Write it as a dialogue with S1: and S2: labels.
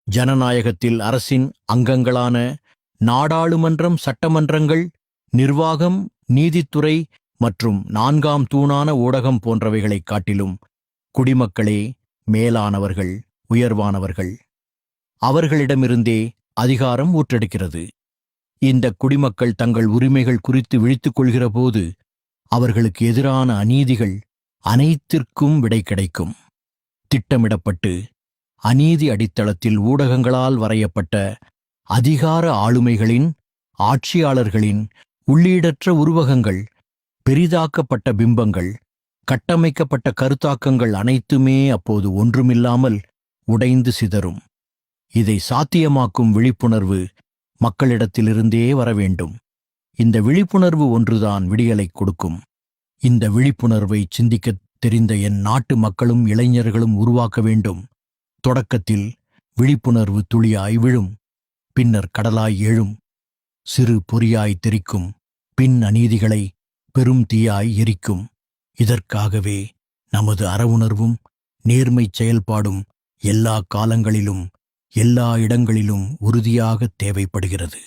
S1: ஜனநாயகத்தில் அரசின் அங்கங்களான நாடாளுமன்றம், சட்டமன்றங்கள், நிர்வாகம், நீதித்துறை மற்றும் 4ஆம் தூணான ஊடகம் போன்றவைகளைக் காட்டிலும் குடிமக்களே மேலானவர்கள், உயர்வானவர்கள். அவர்களிடமிருந்தே அதிகாரம் ஊற்றெடுக்கிறது. இந்த குடிமக்கள் தங்கள் உரிமைகள் குறித்து விழித்துக் கொள்கிற போது அவர்களுக்கு எதிரான அநீதிகள் அனைத்திற்கும் விடை கிடைக்கும். திட்டமிடப்பட்டு அநீதி அடித்தளத்தில் ஊடகங்களால் வரையப்பட்ட அதிகார ஆளுமைகளின், ஆட்சியாளர்களின் உள்ளீடற்ற உருவகங்கள், பெரிதாக்கப்பட்ட பிம்பங்கள், கட்டமைக்கப்பட்ட கருத்தாக்கங்கள் அனைத்துமே அப்போது ஒன்றுமில்லாமல் உடைந்து சிதறும். இதை சாத்தியமாக்கும் விழிப்புணர்வு மக்களிடத்திலிருந்தே வர வேண்டும். இந்த விழிப்புணர்வு ஒன்றுதான் விடியலை கொடுக்கும். இந்த விழிப்புணர்வை சிந்திக்கத் தெரிந்த என் நாட்டு மக்களும் இளைஞர்களும் உருவாக்க வேண்டும். தொடக்கத்தில் விழிப்புணர்வு துளியாய் விழும், பின்னர் கடலாய் எழும், சிறு பொறியாய் தெறிக்கும், பின் அநீதிகளை பெரும் தீயாய் எரிக்கும். இதற்காகவே நமது அறவுணர்வும் நேர்மைச் செயல்பாடும் எல்லா காலங்களிலும் எல்லா இடங்களிலும் உறுதியாக தேவைப்படுகிறது.